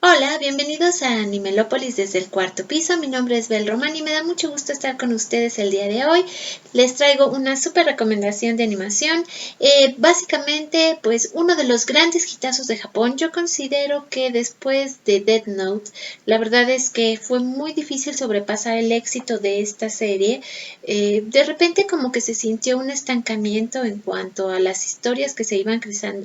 Hola, bienvenidos a Animelópolis desde el cuarto piso. Mi nombre es Bel Román y me da mucho gusto estar con ustedes el día de hoy. Les traigo una súper recomendación de animación. Básicamente, pues uno de los grandes hitazos de Japón. Yo considero que después de Death Note, la verdad es que fue muy difícil sobrepasar el éxito de esta serie. De repente como que se sintió un estancamiento en cuanto a las historias que se iban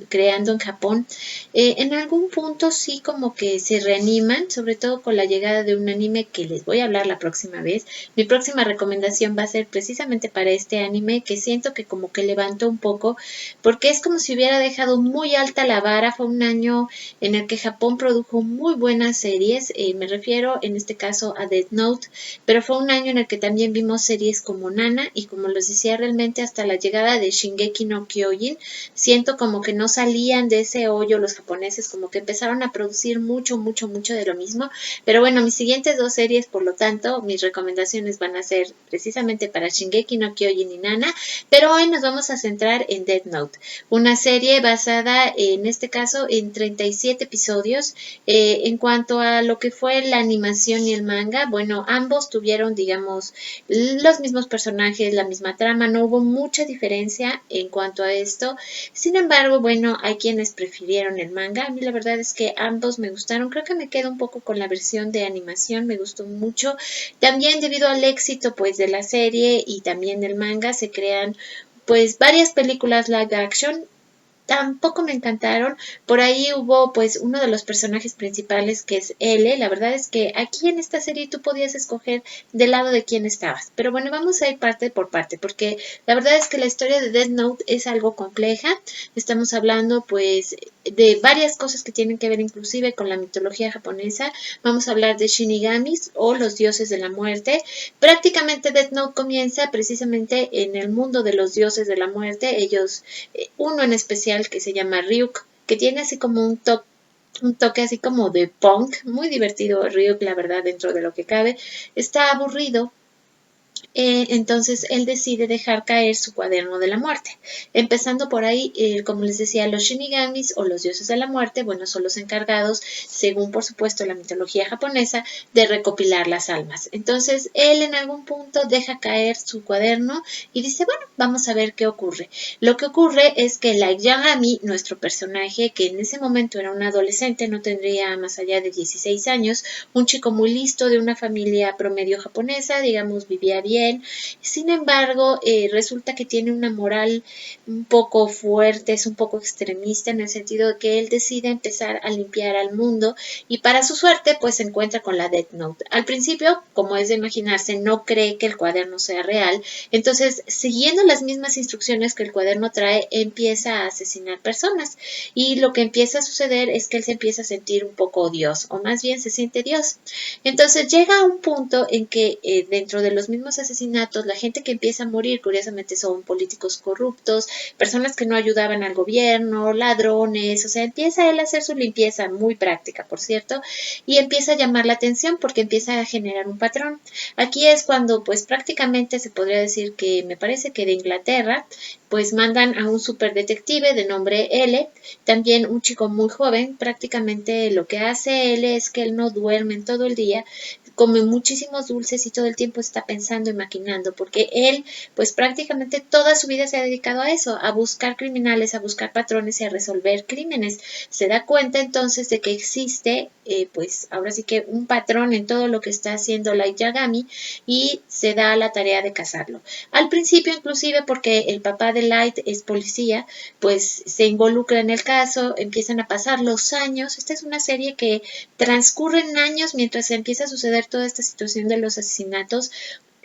creando en Japón. En algún punto sí como que se reaniman, sobre todo con la llegada de un anime que les voy a hablar la próxima vez. Mi próxima recomendación va a ser precisamente para este anime que siento que como que levantó un poco, porque es como si hubiera dejado muy alta la vara. Fue un año en el que Japón produjo muy buenas series, me refiero en este caso a Death Note, pero fue un año en el que también vimos series como Nana y como les decía realmente hasta la llegada de Shingeki no Kyojin. Siento como que no salían de ese hoyo los japoneses, como que empezaron a producir mucho de lo mismo. Pero bueno, mis siguientes dos series, por lo tanto, mis recomendaciones van a ser precisamente para Shingeki no Kyojin y Nana, pero hoy nos vamos a centrar en Death Note, una serie basada en este caso en 37 episodios. En cuanto a lo que fue la animación y el manga, bueno, ambos tuvieron, digamos, los mismos personajes, la misma trama, no hubo mucha diferencia en cuanto a esto. Sin embargo, bueno, hay quienes prefirieron el manga. A mí la verdad es que ambos me gustaron. Creo que me quedo un poco con la versión de animación, me gustó mucho. También debido al éxito pues de la serie y también del manga se crean pues varias películas live action. Tampoco me encantaron. Por ahí hubo pues uno de los personajes principales que es L. La verdad es que aquí en esta serie tú podías escoger del lado de quién estabas. Pero bueno, vamos a ir parte por parte porque la verdad es que la historia de Death Note es algo compleja. Estamos hablando pues de varias cosas que tienen que ver inclusive con la mitología japonesa. Vamos a hablar de Shinigamis o los dioses de la muerte. Prácticamente Death Note comienza precisamente en el mundo de los dioses de la muerte. Ellos uno en especial que se llama Ryuk, que tiene así como un toque así como de punk, muy divertido Ryuk, la verdad, dentro de lo que cabe. Está aburrido, entonces él decide dejar caer su cuaderno de la muerte. Empezando por ahí, como les decía, los shinigamis o los dioses de la muerte, bueno, son los encargados, según por supuesto la mitología japonesa, de recopilar las almas. Entonces él en algún punto deja caer su cuaderno y dice, bueno, vamos a ver qué ocurre. Lo que ocurre es que Light Yagami, nuestro personaje, que en ese momento era un adolescente, no tendría más allá de 16 años, un chico muy listo de una familia promedio japonesa, digamos, vivía bien. Sin embargo, resulta que tiene una moral un poco fuerte, es un poco extremista en el sentido de que él decide empezar a limpiar al mundo y para su suerte pues se encuentra con la Death Note. Al principio, como es de imaginarse, no cree que el cuaderno sea real, entonces siguiendo las mismas instrucciones que el cuaderno trae, empieza a asesinar personas y lo que empieza a suceder es que él se empieza a sentir un poco Dios, o más bien se siente Dios. Entonces llega a un punto en que dentro de los mismos asesinatos, la gente que empieza a morir, curiosamente, son políticos corruptos, personas que no ayudaban al gobierno, ladrones, o sea, empieza él a hacer su limpieza, muy práctica, por cierto, y empieza a llamar la atención porque empieza a generar un patrón. Aquí es cuando, pues prácticamente se podría decir que me parece que de Inglaterra, pues mandan a un superdetective de nombre L, también un chico muy joven. Prácticamente lo que hace él es que él no duerme en todo el día, come muchísimos dulces y todo el tiempo está pensando y maquinando, porque él pues prácticamente toda su vida se ha dedicado a eso, a buscar criminales, a buscar patrones y a resolver crímenes. Se da cuenta entonces de que existe pues ahora sí que un patrón en todo lo que está haciendo Light Yagami y se da a la tarea de cazarlo. Al principio inclusive porque el papá de Light es policía, pues se involucra en el caso, empiezan a pasar los años. Esta es una serie que transcurren años mientras empieza a suceder toda esta situación de los asesinatos.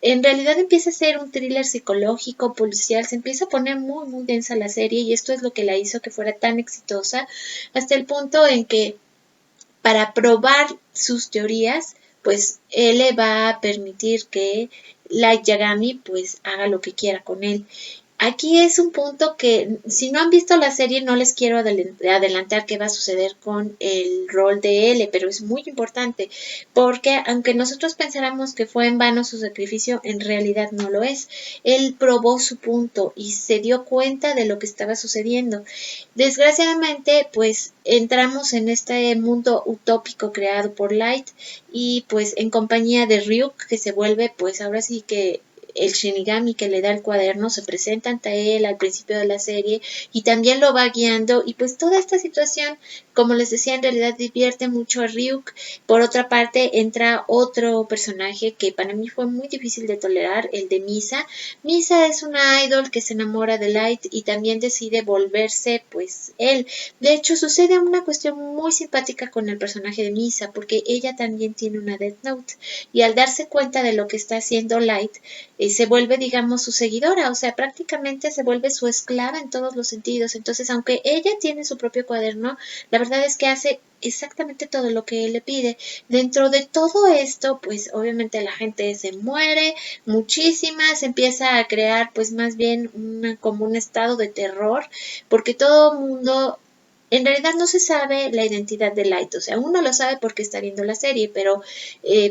En realidad empieza a ser un thriller psicológico, policial, se empieza a poner muy densa la serie y esto es lo que la hizo que fuera tan exitosa hasta el punto en que para probar sus teorías, pues él le va a permitir que Light Yagami pues haga lo que quiera con él. Aquí es un punto que si no han visto la serie no les quiero adelantar qué va a suceder con el rol de L, pero es muy importante porque aunque nosotros pensáramos que fue en vano su sacrificio, en realidad no lo es. Él probó su punto y se dio cuenta de lo que estaba sucediendo. Desgraciadamente, pues entramos en este mundo utópico creado por Light y pues en compañía de Ryuk, que se vuelve pues ahora sí que el Shinigami que le da el cuaderno se presenta ante él al principio de la serie y también lo va guiando y pues toda esta situación, como les decía, en realidad divierte mucho a Ryuk. Por otra parte entra otro personaje que para mí fue muy difícil de tolerar, el de Misa. Misa es una idol que se enamora de Light y también decide volverse pues él. De hecho sucede una cuestión muy simpática con el personaje de Misa porque ella también tiene una Death Note y al darse cuenta de lo que está haciendo Light, se vuelve, digamos, su seguidora, o sea, prácticamente se vuelve su esclava en todos los sentidos. Entonces, aunque ella tiene su propio cuaderno, la verdad es que hace exactamente todo lo que él le pide. Dentro de todo esto, pues obviamente la gente se muere, muchísimas, se empieza a crear pues más bien como un estado de terror, porque todo el mundo en realidad no se sabe la identidad de Light, o sea, uno lo sabe porque está viendo la serie, pero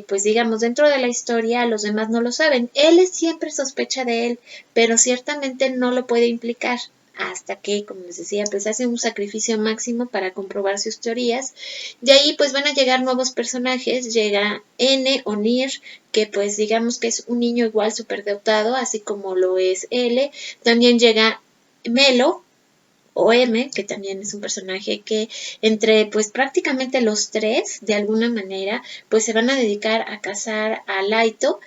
pues digamos, dentro de la historia los demás no lo saben. Él siempre sospecha de él, pero ciertamente no lo puede implicar hasta que, como les decía, pues hace un sacrificio máximo para comprobar sus teorías. De ahí pues van a llegar nuevos personajes, llega N o Nir, que pues digamos que es un niño igual superdotado, así como lo es L. También llega Melo, o M, que también es un personaje que entre pues prácticamente los tres, de alguna manera, pues se van a dedicar a cazar a Laito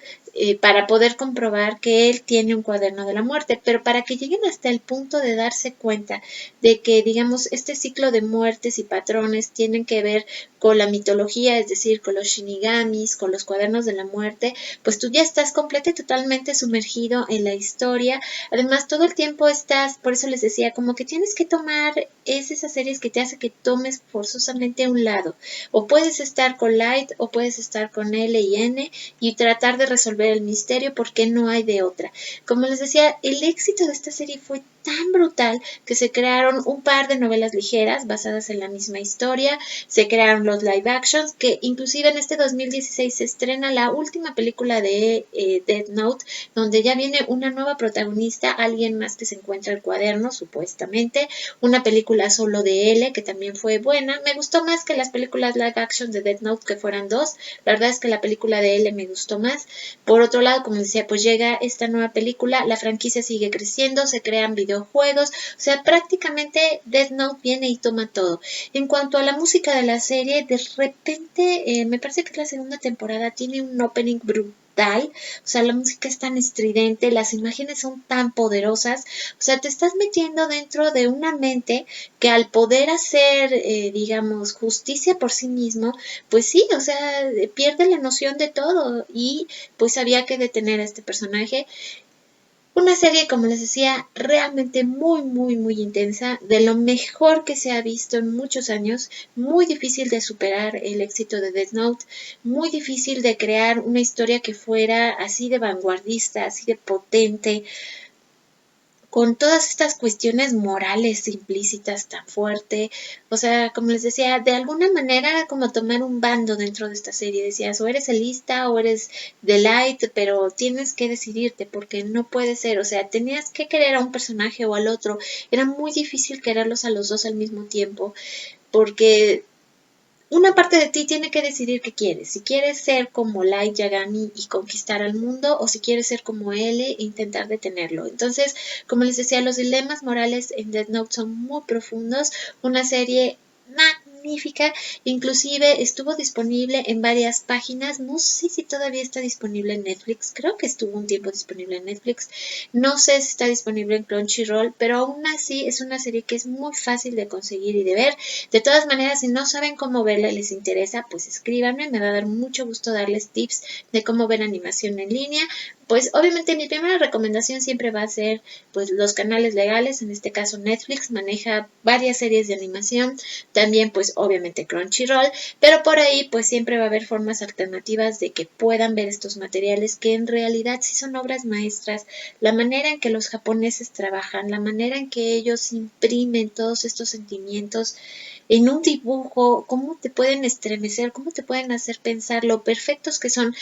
para poder comprobar que él tiene un cuaderno de la muerte, pero para que lleguen hasta el punto de darse cuenta de que, digamos, este ciclo de muertes y patrones tienen que ver con la mitología, es decir, con los shinigamis, con los cuadernos de la muerte, pues tú ya estás completo y totalmente sumergido en la historia. Además, todo el tiempo estás, por eso les decía, como que tienes que tomar, es esas series que te hace que tomes forzosamente a un lado. O puedes estar con Light o puedes estar con L y N y tratar de resolver el misterio porque no hay de otra. Como les decía, el éxito de esta serie fue tan brutal que se crearon un par de novelas ligeras basadas en la misma historia, se crearon los live actions, que inclusive en este 2016 se estrena la última película de Death Note, donde ya viene una nueva protagonista, alguien más que se encuentra el cuaderno, supuestamente, una película solo de L, que también fue buena, me gustó más que las películas live action de Death Note, que fueran dos, la verdad es que la película de L me gustó más. Por otro lado, como decía, pues llega esta nueva película, la franquicia sigue creciendo, se crean videojuegos, o sea, prácticamente Death Note viene y toma todo. En cuanto a la música de la serie, de repente, me parece que la segunda temporada tiene un opening brutal, o sea, la música es tan estridente, las imágenes son tan poderosas, o sea, te estás metiendo dentro de una mente que al poder hacer, digamos, justicia por sí mismo, pues sí, o sea, pierde la noción de todo y pues había que detener a este personaje. Una serie, como les decía, realmente muy, muy, muy intensa, de lo mejor que se ha visto en muchos años, muy difícil de superar el éxito de Death Note, muy difícil de crear una historia que fuera así de vanguardista, así de potente, con todas estas cuestiones morales implícitas tan fuerte, o sea, como les decía, de alguna manera era como tomar un bando dentro de esta serie, decías, o eres elista o eres de light, pero tienes que decidirte porque no puede ser, o sea, tenías que querer a un personaje o al otro, era muy difícil quererlos a los dos al mismo tiempo, porque una parte de ti tiene que decidir qué quieres. Si quieres ser como Light Yagami y conquistar al mundo, o si quieres ser como L e intentar detenerlo. Entonces, como les decía, los dilemas morales en Death Note son muy profundos. Una serie magnífica, inclusive estuvo disponible en varias páginas, no sé si todavía está disponible en Netflix, creo que estuvo un tiempo disponible en Netflix, no sé si está disponible en Crunchyroll, pero aún así es una serie que es muy fácil de conseguir y de ver. De todas maneras, si no saben cómo verla y les interesa, pues escríbanme, me va a dar mucho gusto darles tips de cómo ver animación en línea. Pues obviamente mi primera recomendación siempre va a ser pues los canales legales, en este caso Netflix maneja varias series de animación, también pues obviamente Crunchyroll, pero por ahí pues siempre va a haber formas alternativas de que puedan ver estos materiales que en realidad sí son obras maestras, la manera en que los japoneses trabajan, la manera en que ellos imprimen todos estos sentimientos en un dibujo, cómo te pueden estremecer, cómo te pueden hacer pensar lo perfectos que son.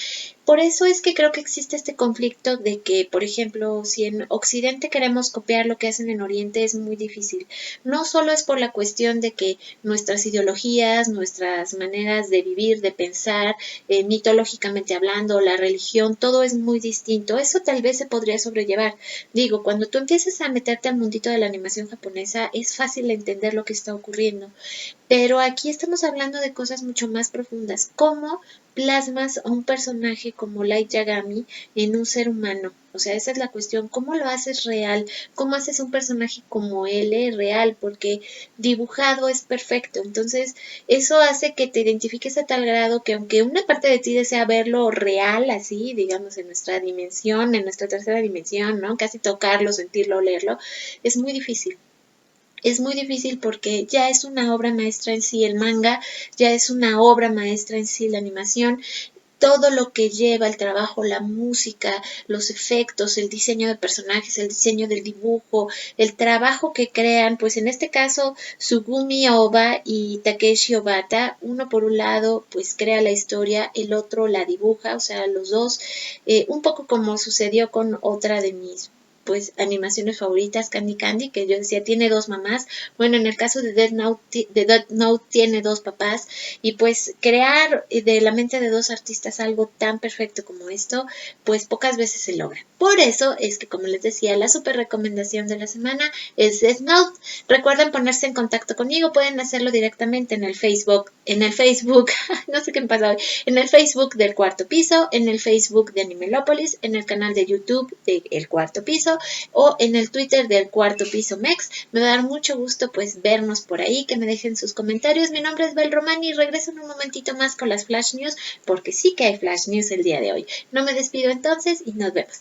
Por eso es que creo que existe este conflicto de que, por ejemplo, si en Occidente queremos copiar lo que hacen en Oriente es muy difícil. No solo es por la cuestión de que nuestras ideologías, nuestras maneras de vivir, de pensar, mitológicamente hablando, la religión, todo es muy distinto. Eso tal vez se podría sobrellevar. Digo, cuando tú empieces a meterte al mundito de la animación japonesa, es fácil entender lo que está ocurriendo. Pero aquí estamos hablando de cosas mucho más profundas. ¿Cómo plasmas a un personaje como Light Yagami en un ser humano? O sea, esa es la cuestión. ¿Cómo lo haces real? ¿Cómo haces un personaje como él real? Porque dibujado es perfecto. Entonces, eso hace que te identifiques a tal grado que aunque una parte de ti desea verlo real, así, digamos, en nuestra dimensión, en nuestra tercera dimensión, ¿no? Casi tocarlo, sentirlo, leerlo, es muy difícil. Es muy difícil porque ya es una obra maestra en sí el manga, ya es una obra maestra en sí la animación, todo lo que lleva el trabajo, la música, los efectos, el diseño de personajes, el diseño del dibujo, el trabajo que crean, pues en este caso Sugumi Oba y Takeshi Obata, uno por un lado pues crea la historia, el otro la dibuja, o sea, los dos, un poco como sucedió con otra de mis pues animaciones favoritas, Candy Candy, que yo decía tiene dos mamás. Bueno, en el caso de Death Note tiene dos papás, y pues crear de la mente de dos artistas algo tan perfecto como esto, pues pocas veces se logra. Por eso es que, como les decía, la super recomendación de la semana es Death Note. Recuerden ponerse en contacto conmigo, pueden hacerlo directamente en el Facebook, no sé qué me pasa hoy, en el Facebook del Cuarto Piso, en el Facebook de Animelópolis, en el canal de YouTube de El Cuarto Piso o en el Twitter del Cuarto Piso Mex. Me va a dar mucho gusto pues vernos por ahí, que me dejen sus comentarios. Mi nombre es Bel Romani y regreso en un momentito más con las Flash News, porque sí que hay Flash News el día de hoy. No me despido entonces y nos vemos.